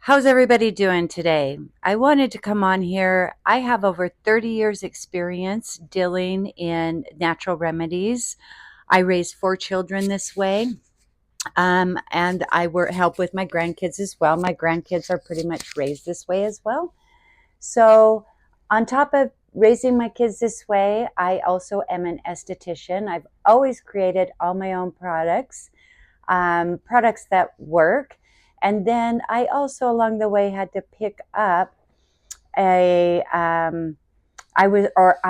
How's everybody doing today? I wanted to come on here. I have over 30 years experience dealing in natural remedies. I raised 4 children this way. And I work help with my grandkids as well. My grandkids are pretty much raised this way as well. So on top of raising my kids this way, I also am an esthetician. I've always created all my own products, products that work. And then I also along the way had to pick up a I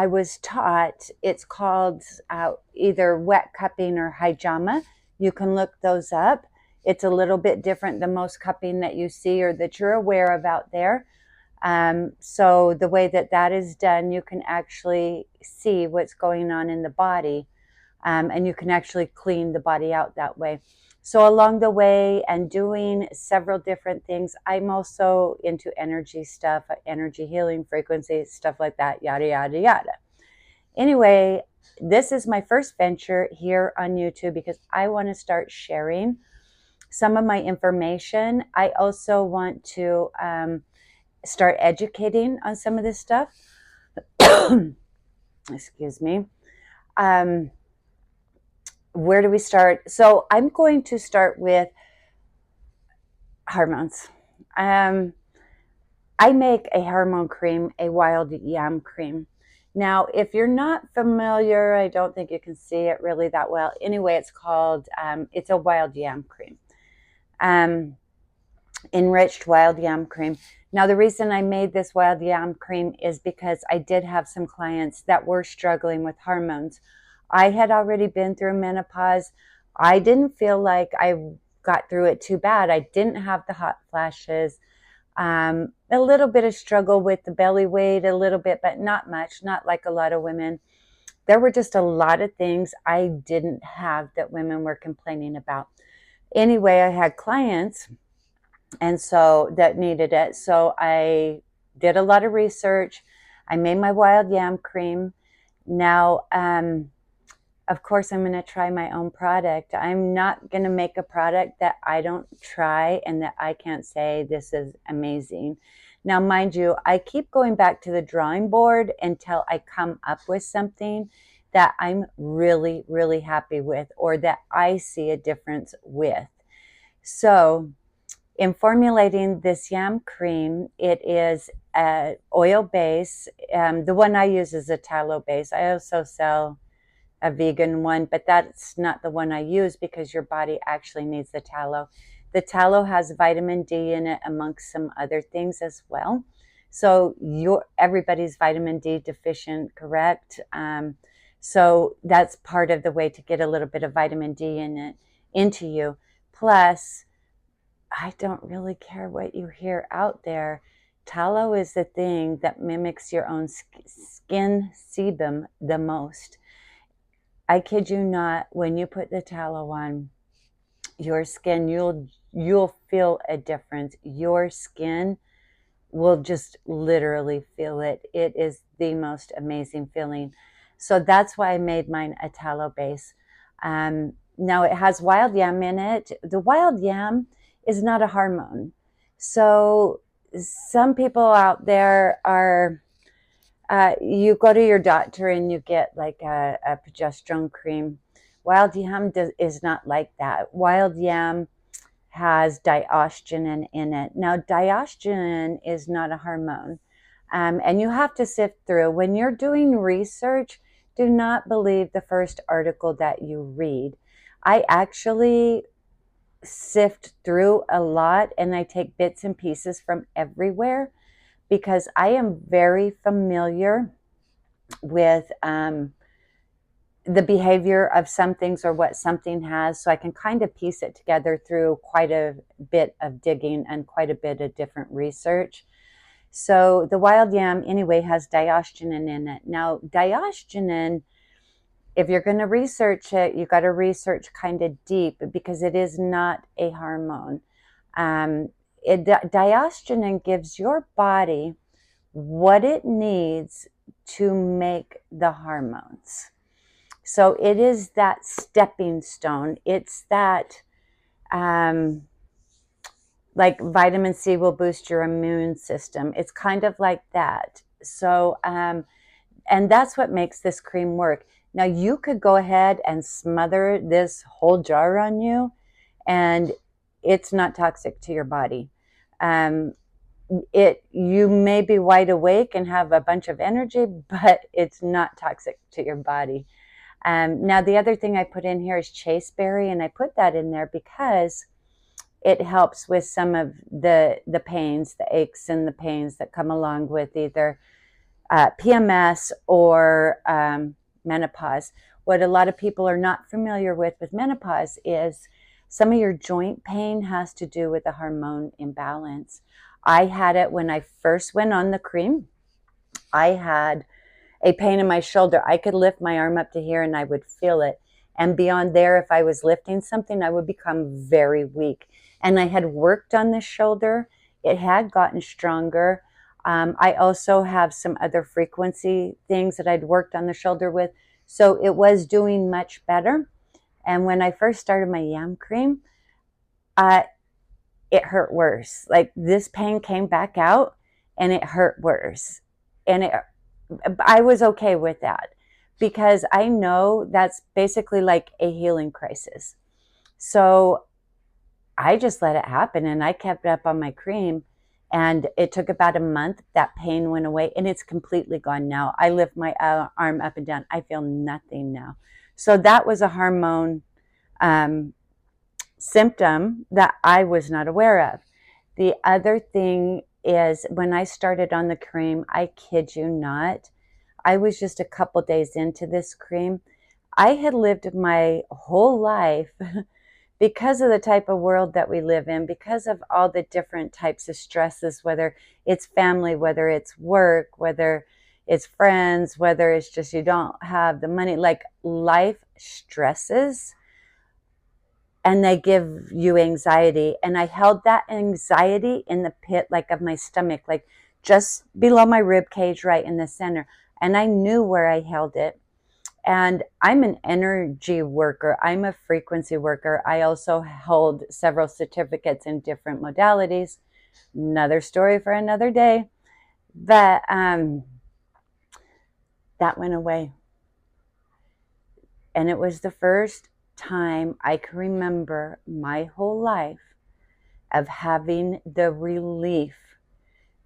was taught it's called either wet cupping or hijama. You can look those up. It's a little bit different than most cupping that you see or that you're aware of out there. So the way that that is done, you can actually see what's going on in the body, and you can actually clean the body out that way. So along the way and doing several different things, I'm also into energy stuff, energy healing, frequency, stuff like that, yada, yada, yada. Anyway, this is my first venture here on YouTube because I want to start sharing some of my information. I also want to start educating on some of this stuff. Excuse me. Where do we start? So I'm going to start with hormones. I make a hormone cream, a wild yam cream. Now, if you're not familiar, I don't think you can see it really that well. Anyway, it's a wild yam cream. Enriched wild yam cream. Now, the reason I made this wild yam cream is because I did have some clients that were struggling with hormones. I had already been through menopause. I didn't feel like I got through it too bad. I didn't have the hot flashes. A little bit of struggle with the belly weight, a little bit, but not much, not like a lot of women. There were just a lot of things I didn't have that women were complaining about. Anyway, I had clients and so that needed it. So I did a lot of research. I made my wild yam cream. Now, of course, I'm going to try my own product. I'm not going to make a product that I don't try and that I can't say this is amazing. Now, mind you, I keep going back to the drawing board until I come up with something that I'm really, really happy with or that I see a difference with. So, in formulating this yam cream, it is an oil base. The one I use is a tallow base. I also sell a vegan one, but that's not the one I use because your body actually needs the tallow. The tallow has vitamin D in it amongst some other things as well. So everybody's vitamin D deficient, correct? So that's part of the way to get a little bit of vitamin D in it into you. Plus, I don't really care what you hear out there. Tallow is the thing that mimics your own skin sebum the most. I kid you not, when you put the tallow on your skin, you'll feel a difference. Your skin will just literally feel it. It is the most amazing feeling. So that's why I made mine a tallow base. Now it has wild yam in it. The wild yam is not a hormone. So some people out there are you go to your doctor and you get like a progesterone cream. Wild yam is not like that. Wild yam has diosgenin in it. Now, diosgenin is not a hormone, and you have to sift through. When you're doing research, do not believe the first article that you read. I actually sift through a lot and I take bits and pieces from everywhere because I am very familiar with the behavior of some things or what something has. So I can kind of piece it together through quite a bit of digging and quite a bit of different research. So the wild yam anyway has diosgenin in it. Now, diosgenin, if you're going to research it, you got to research kind of deep because it is not a hormone. Diosgenin gives your body what it needs to make the hormones. So it is that stepping stone. It's that like vitamin C will boost your immune system. It's kind of like that. So, and that's what makes this cream work. Now, you could go ahead and smother this whole jar on you, and it's not toxic to your body. Um, you may be wide awake and have a bunch of energy, but it's not toxic to your body. Now, the other thing I put in here is chasteberry, and I put that in there because it helps with some of the pains, the aches and the pains that come along with either PMS or menopause. What a lot of people are not familiar with menopause is some of your joint pain has to do with a hormone imbalance. I had it when I first went on the cream. I had a pain in my shoulder. I could lift my arm up to here and I would feel it. And beyond there, if I was lifting something, I would become very weak. And I had worked on the shoulder. It had gotten stronger. I also have some other frequency things that I'd worked on the shoulder with. So it was doing much better. And when I first started my yam cream, it hurt worse. Like this pain came back out and it hurt worse. And I was okay with that because I know that's basically like a healing crisis. So I just let it happen and I kept up on my cream. And it took about a month. That pain went away and it's completely gone now. I lift my arm up and down. I feel nothing now. So that was a hormone symptom that I was not aware of. The other thing is when I started on the cream, I kid you not, I was just a couple days into this cream. I had lived my whole life because of the type of world that we live in, because of all the different types of stresses, whether it's family, whether it's work, whether it's friends, whether it's just you don't have the money, like life stresses, and they give you anxiety. And I held that anxiety in the pit, like of my stomach, like just below my rib cage, right in the center. And I knew where I held it. And I'm an energy worker. I'm a frequency worker. I also hold several certificates in different modalities. Another story for another day. But that went away. And it was the first time I can remember my whole life of having the relief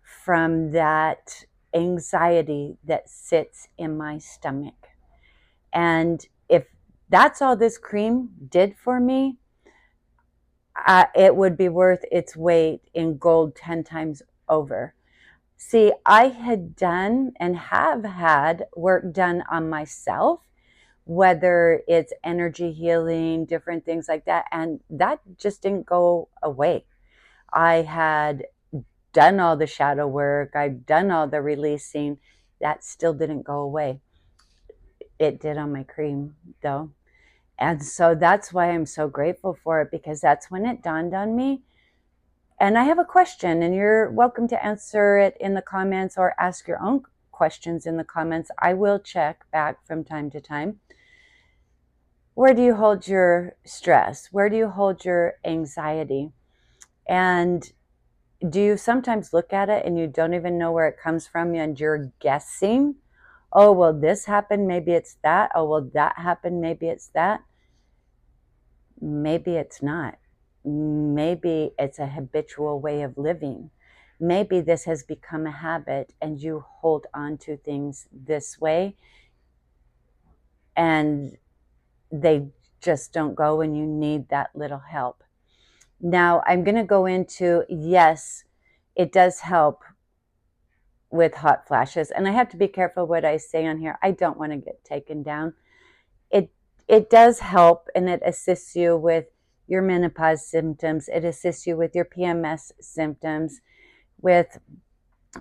from that anxiety that sits in my stomach. And if that's all this cream did for me, it would be worth its weight in gold 10 times over. See, I had done and have had work done on myself, whether it's energy healing, different things like that, and that just didn't go away. I had done all the shadow work, I'd done all the releasing, that still didn't go away. It did on my cream, though. And so that's why I'm so grateful for it, because that's when it dawned on me. And I have a question, and you're welcome to answer it in the comments or ask your own questions in the comments. I will check back from time to time. Where do you hold your stress? Where do you hold your anxiety? And do you sometimes look at it and you don't even know where it comes from and you're guessing? Oh, well, this happened, maybe it's that. Oh, well, that happened, maybe it's that. Maybe it's not. Maybe it's a habitual way of living. Maybe this has become a habit and you hold on to things this way and they just don't go and you need that little help. Now, I'm going to go into, yes, it does help with hot flashes. And I have to be careful what I say on here. I don't want to get taken down. It does help, and it assists you with your menopause symptoms. It assists you with your PMS symptoms, with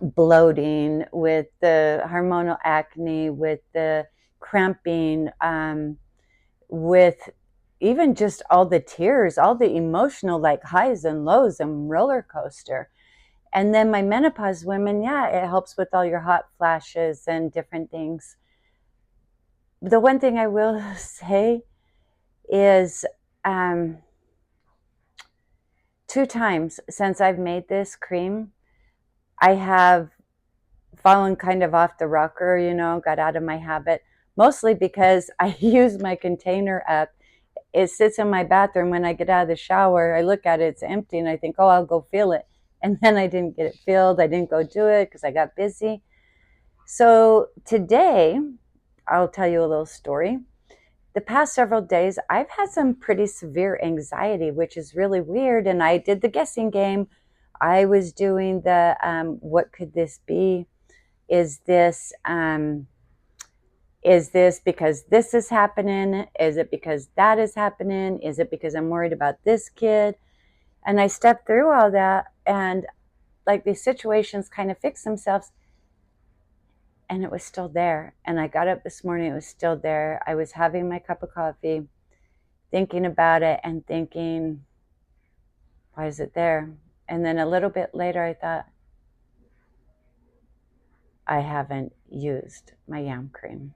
bloating, with the hormonal acne, with the cramping, with even just all the tears, all the emotional like highs and lows and roller coaster. And then my menopause women, yeah, it helps with all your hot flashes and different things. The one thing I will say is to 2 times since I've made this cream, I have fallen kind of off the rocker, got out of my habit, mostly because I use my container up. It sits in my bathroom. When I get out of the shower, I look at it, it's empty, and I think, oh, I'll go fill it. And then I didn't get it filled. I didn't go do it because I got busy. So today, I'll tell you a little story. The past several days, I've had some pretty severe anxiety, which is really weird. And I did the guessing game. I was doing the, what could this be? Is this because this is happening? Is it because that is happening? Is it because I'm worried about this kid? And I stepped through all that, and like these situations kind of fix themselves, and it was still there. And I got up this morning, it was still there. I was having my cup of coffee, thinking about it and thinking, why is it there? And then a little bit later, I thought, I haven't used my yam cream.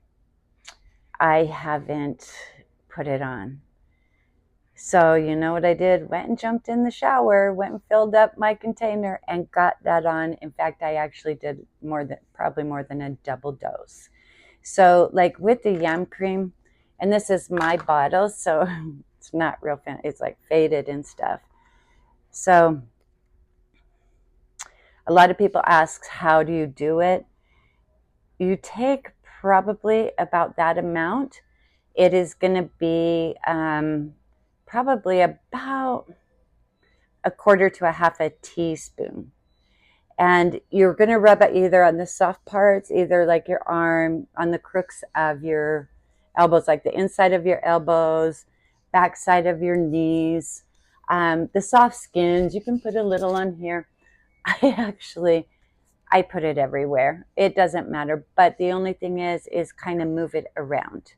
I haven't put it on. So you know what I did? Went and jumped in the shower, went and filled up my container and got that on. In fact, I actually did probably more than a double dose. So like with the yam cream, and this is my bottle, so it's not real fancy. It's like faded and stuff. So a lot of people ask, how do you do it? You take probably about that amount. It is going to be probably about a quarter to a half a teaspoon. And you're going to rub it either on the soft parts, either like your arm, on the crooks of your elbows, like the inside of your elbows, backside of your knees, the soft skins. You can put a little on here. I put it everywhere. It doesn't matter. But the only thing is kind of move it around.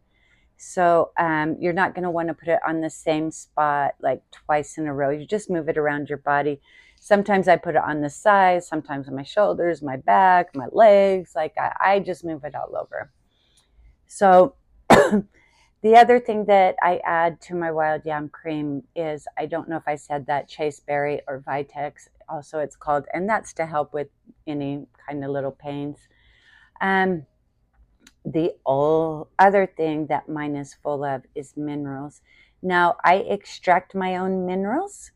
So you're not going to want to put it on the same spot like twice in a row. You just move it around your body. Sometimes I put it on the sides, sometimes on my shoulders, my back, my legs. Like I just move it all over. So the other thing that I add to my Wild Yam Cream is, I don't know if I said that, chasteberry or vitex, also it's called, and that's to help with any kind of little pains. The other thing that mine is full of is minerals. Now, I extract my own minerals.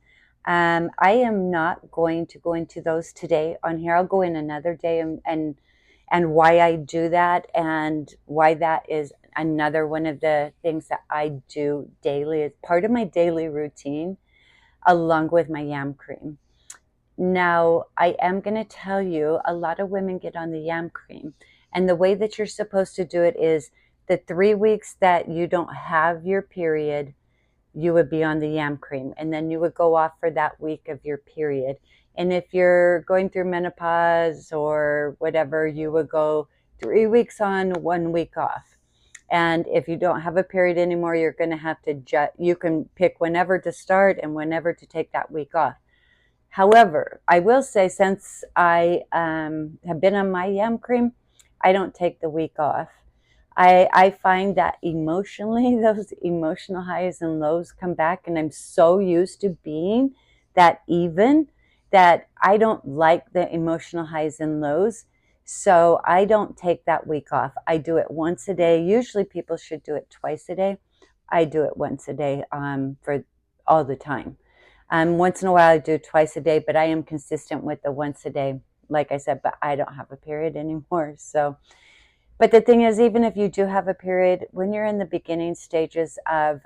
I am not going to go into those today on here. I'll go in another day and why I do that, and why that is another one of the things that I do daily. It's part of my daily routine, along with my yam cream. Now, I am going to tell you, a lot of women get on the yam cream, and the way that you're supposed to do it is the 3 weeks that you don't have your period, you would be on the yam cream, and then you would go off for that week of your period. And if you're going through menopause or whatever, you would go 3 weeks on, 1 week off. And if you don't have a period anymore, you're going to have to you can pick whenever to start and whenever to take that week off. However, I will say, since I have been on my yam cream, I don't take the week off. I find that emotionally, those emotional highs and lows come back, and I'm so used to being that even, that I don't like the emotional highs and lows. So I don't take that week off. I do it once a day. Usually people should do it twice a day. I do it once a day for all the time. Once in a while I do twice a day, but I am consistent with the once a day, like I said, but I don't have a period anymore. So, but the thing is, even if you do have a period, when you're in the beginning stages of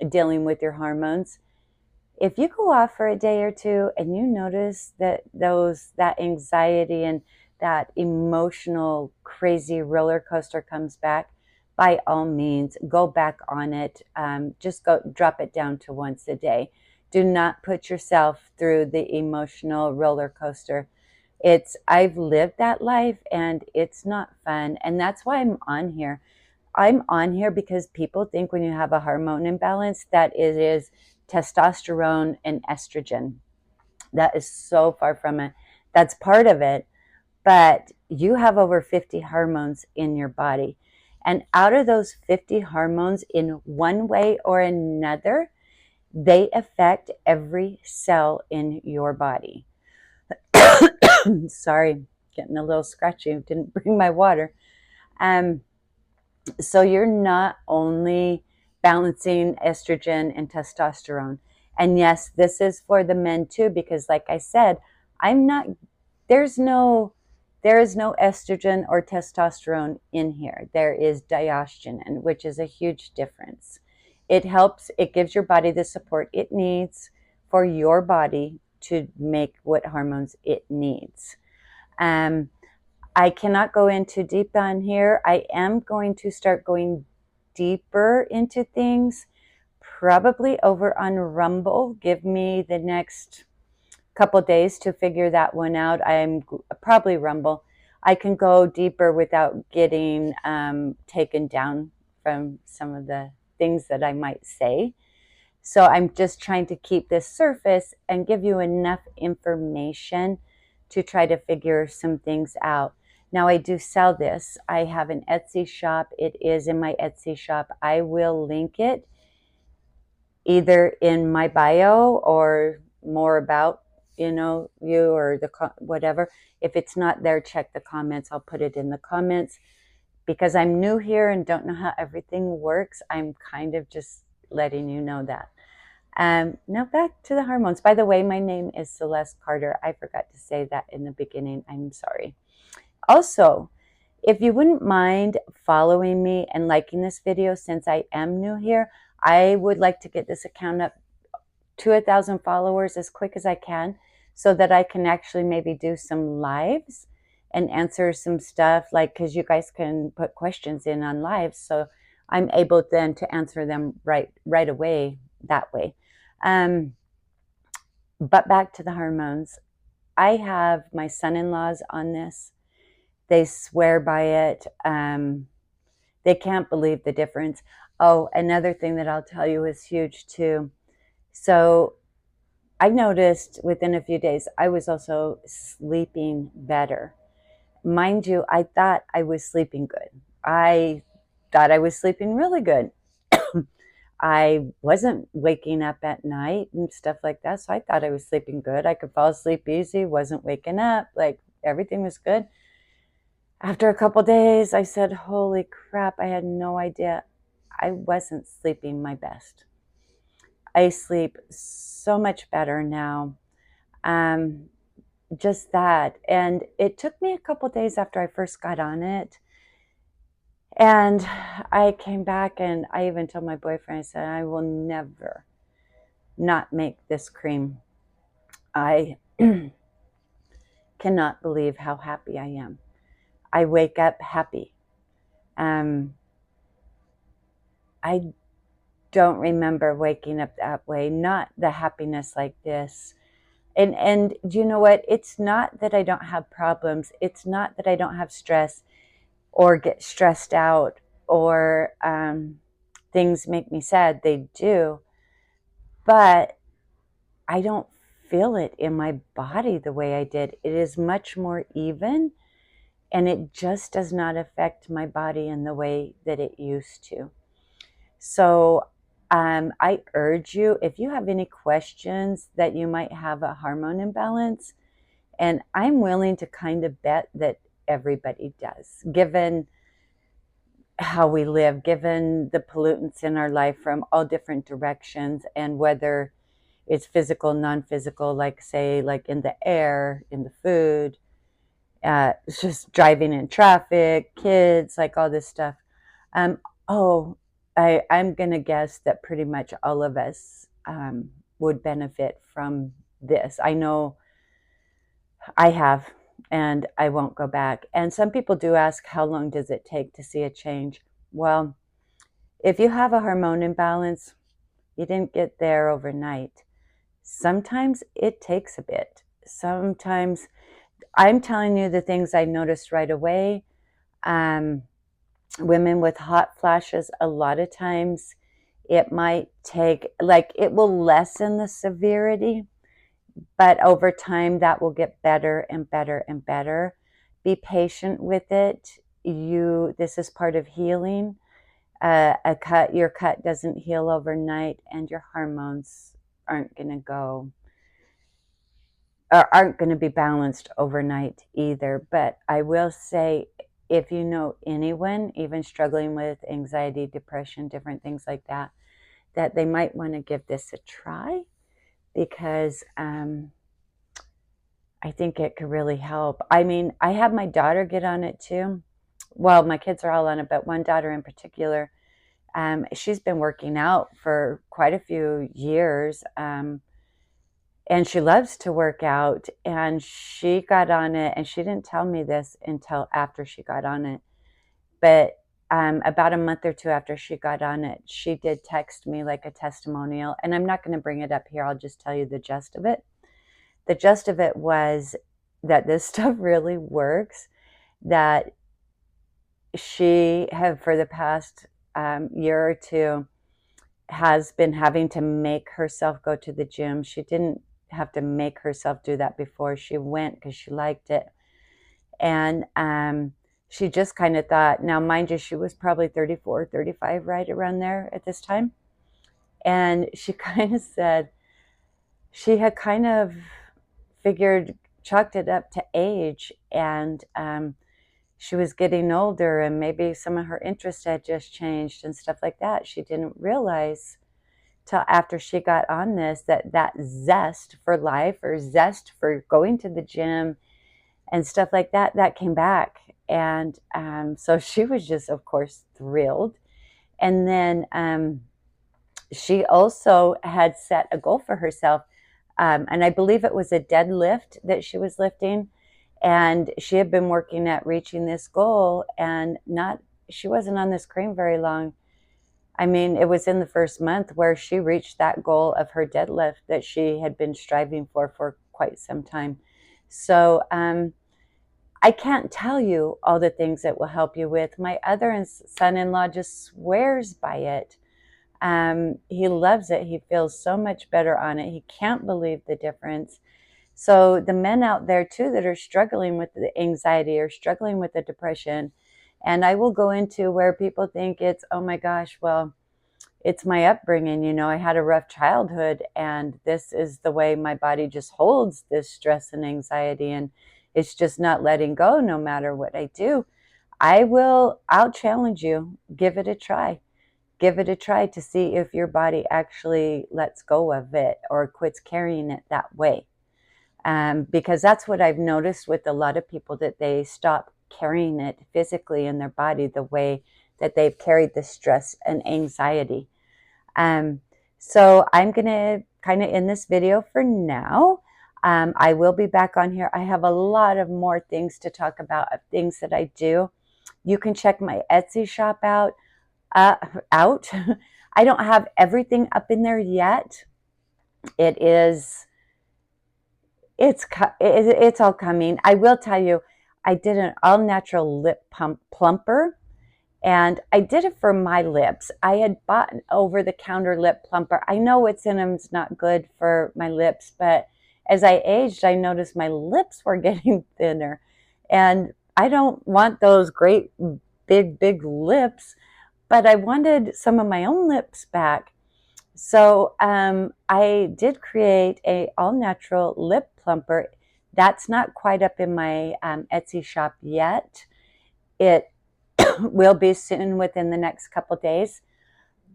dealing with your hormones, if you go off for a day or two and you notice that that anxiety and that emotional crazy roller coaster comes back, by all means, go back on it. Just drop it down to once a day. Do not put yourself through the emotional roller coaster. I've lived that life, and it's not fun. And that's why I'm on here. I'm on here because people think when you have a hormone imbalance that it is testosterone and estrogen. That is so far from it. That's part of it, but you have over 50 hormones in your body. And out of those 50 hormones, in one way or another, They affect every cell in your body. Sorry, getting a little scratchy. Didn't bring my water. Um, so you're not only balancing estrogen and testosterone. And yes, this is for the men too, because like I said, I'm not, there's no, there is no estrogen or testosterone in here. There is diosgenin, which is a huge difference. It helps, it gives your body the support it needs for your body to make what hormones it needs. Um, I cannot go into deep on here. I am going to start going deeper into things, probably over on Rumble. Give me the next couple days to figure that one out. I'm probably Rumble. I can go deeper without getting taken down from some of the things that I might say. So I'm just trying to keep this surface and give you enough information to try to figure some things out. Now I do sell this. I have an Etsy shop. It is in my Etsy shop. I will link it either in my bio or more about, you or the whatever. If it's not there, check the comments. I'll put it in the comments. Because I'm new here and don't know how everything works, I'm kind of just letting you know that. Now back to the hormones. By the way, my name is Celeste Carter. I forgot to say that in the beginning. I'm sorry. Also, if you wouldn't mind following me and liking this video, since I am new here, I would like to get this account up to 1,000 followers as quick as I can so that I can actually maybe do some lives and answer some stuff, like, because you guys can put questions in on lives, so I'm able then to answer them right away that way. But back to the hormones. I have my son-in-laws on this. They swear by it. They can't believe the difference. Oh, another thing that I'll tell you is huge too. So I noticed within a few days, I was also sleeping better. Mind you, I thought I was sleeping good. I thought I was sleeping really good. I wasn't waking up at night and stuff like that. So I thought I was sleeping good. I could fall asleep easy, wasn't waking up, like everything was good. After a couple days, I said, holy crap, I had no idea. I wasn't sleeping my best. I sleep so much better now. Just that. And it took me a couple days after I first got on it. And I came back and I even told my boyfriend, I said, I will never not make this cream. I cannot believe how happy I am. I wake up happy. I don't remember waking up that way, not the happiness like this. And you know what? It's not that I don't have problems. It's not that I don't have stress or get stressed out or things make me sad. They do. But I don't feel it in my body the way I did. It is much more even, and it just does not affect my body in the way that it used to. So I urge you, if you have any questions that you might have a hormone imbalance, and I'm willing to kind of bet that everybody does, given how we live, given the pollutants in our life from all different directions, and whether it's physical, non-physical, like say, like in the air, in the food, it's just driving in traffic, kids, like all this stuff. I'm going to guess that pretty much all of us would benefit from this. I know I have, and I won't go back. And some people do ask, how long does it take to see a change? Well, if you have a hormone imbalance, you didn't get there overnight. Sometimes it takes a bit. Sometimes, I'm telling you the things I noticed right away. Women with hot flashes, a lot of times it might take, like, it will lessen the severity, but over time that will get better and better and better. Be patient with it. This is part of healing. a cut, your cut doesn't heal overnight, and your hormones aren't going to go, or aren't going to be balanced overnight either. But I will say, if you know anyone, even struggling with anxiety, depression, different things like that, that they might want to give this a try, because I think it could really help. I mean, I have my daughter get on it too. Well, my kids are all on it, but one daughter in particular, she's been working out for quite a few years, and she loves to work out. And she got on it, and she didn't tell me this until after she got on it. But about a month or two after she got on it, she did text me like a testimonial. And I'm not going to bring it up here. I'll just tell you the gist of it. The gist of it was that this stuff really works, that she had, for the past year or two, has been having to make herself go to the gym. She didn't have to make herself do that before. She went because she liked it. And she just kind of thought, now mind you, she was probably 34, 35, right around there at this time. And she kind of said she had kind of figured, chalked it up to age, and she was getting older, and maybe some of her interests had just changed and stuff like that. She didn't realize till after she got on this that zest for life, or zest for going to the gym and stuff like that, that came back. And so she was just, of course, thrilled. And then she also had set a goal for herself. And I believe it was a deadlift that she was lifting. And she had been working at reaching this goal, and she wasn't on this cream very long. I mean, it was in the first month where she reached that goal of her deadlift that she had been striving for quite some time. So I can't tell you all the things it will help you with. My other son-in-law just swears by it. He loves it. He feels so much better on it. He can't believe the difference. So the men out there too that are struggling with the anxiety or struggling with the depression, and I will go into where people think it's, oh my gosh, well, it's my upbringing. You know, I had a rough childhood, and this is the way my body just holds this stress and anxiety, and it's just not letting go no matter what I do. I'll challenge you, give it a try. Give it a try to see if your body actually lets go of it or quits carrying it that way. Because that's what I've noticed with a lot of people, that they stop carrying it physically in their body the way that they've carried the stress and anxiety. So I'm going to kind of end this video for now. I will be back on here. I have a lot of more things to talk about, things that I do. You can check my Etsy shop out. I don't have everything up in there yet. It's all coming. I will tell you, I did an all-natural lip plumper, and I did it for my lips. I had bought an over-the-counter lip plumper. I know what's in them is not good for my lips, but as I aged, I noticed my lips were getting thinner, and I don't want those great big lips, but I wanted some of my own lips back. So I did create a all-natural lip plumper. That's not quite up in my Etsy shop yet. It will be soon, within the next couple days.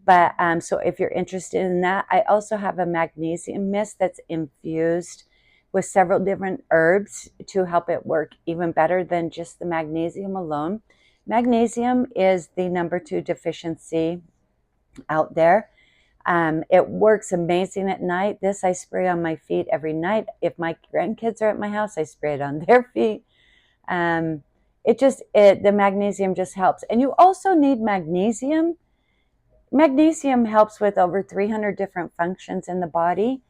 But so if you're interested in that, I also have a magnesium mist that's infused with several different herbs to help it work even better than just the magnesium alone. Magnesium is the #2 deficiency out there. It works amazing at night. This I spray on my feet every night. If my grandkids are at my house, I spray it on their feet. The magnesium just helps. And you also need magnesium. Magnesium helps with over 300 different functions in the body.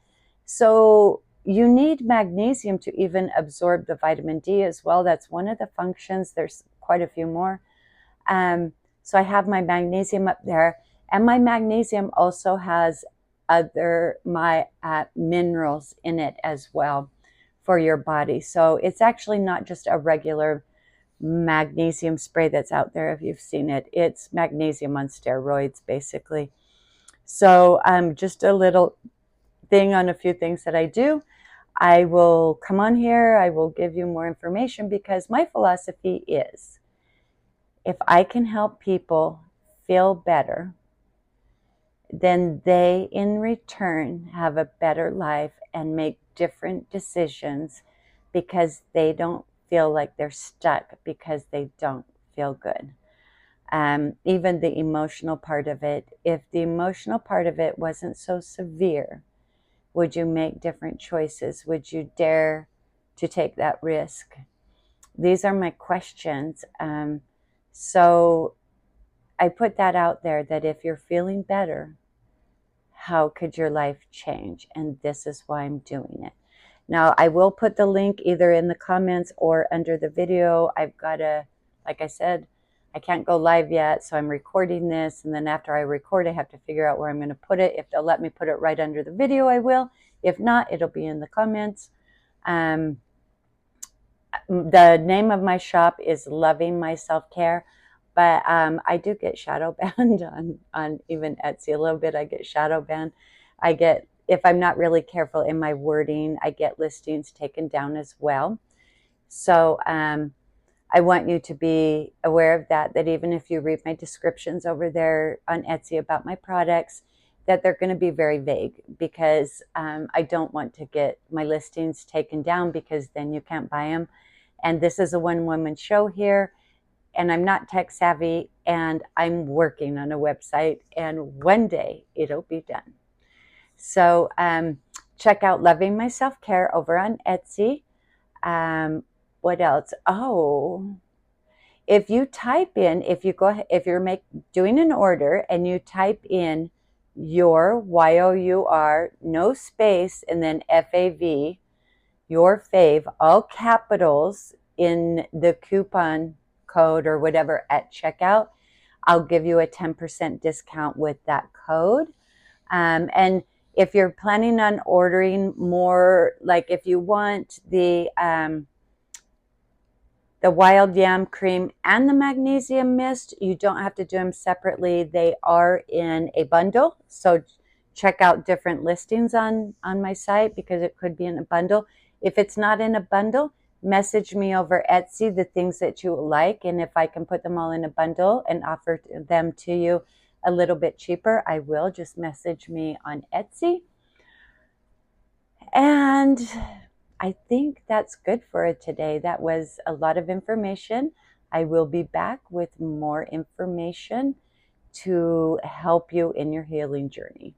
So you need magnesium to even absorb the vitamin D as well. That's one of the functions. There's quite a few more. So I have my magnesium up there. And my magnesium also has my minerals in it as well for your body. So it's actually not just a regular magnesium spray that's out there if you've seen it. It's magnesium on steroids, basically. So just a little thing on a few things that I do. I will come on here, I will give you more information, because my philosophy is, if I can help people feel better, then they in return have a better life and make different decisions, because they don't feel like they're stuck because they don't feel good. Even the emotional part of it, if the emotional part of it wasn't so severe, would you make different choices? Would you dare to take that risk? These are my questions. So I put that out there, that if you're feeling better, how could your life change? And this is why I'm doing it. Now, I will put the link either in the comments or under the video. I've got to, like I said, I can't go live yet, so I'm recording this. And then after I record, I have to figure out where I'm going to put it. If they'll let me put it right under the video, I will. If not, it'll be in the comments. The name of my shop is Loving My Self-Care. But I do get shadow banned on even Etsy a little bit. I get shadow banned. I get, if I'm not really careful in my wording, I get listings taken down as well. So I want you to be aware of that, that even if you read my descriptions over there on Etsy about my products, that they're going to be very vague, because I don't want to get my listings taken down, because then you can't buy them. And this is a one-woman show here, and I'm not tech savvy, and I'm working on a website, and one day it'll be done. So check out Loving My Self-Care over on Etsy. What else? Oh, if you type in, if you're doing an order and you type in your YOUR, no space, and then FAV, your fave, all capitals, in the coupon code or whatever at checkout, I'll give you a 10% discount with that code. And if you're planning on ordering more, like if you want the Wild Yam Cream and the Magnesium Mist, you don't have to do them separately. They are in a bundle. So check out different listings on my site, because it could be in a bundle. If it's not in a bundle, message me over Etsy the things that you like, and if I can put them all in a bundle and offer them to you a little bit cheaper, I will. Just message me on Etsy. And I think that's good for today. That was a lot of information. I will be back with more information to help you in your healing journey.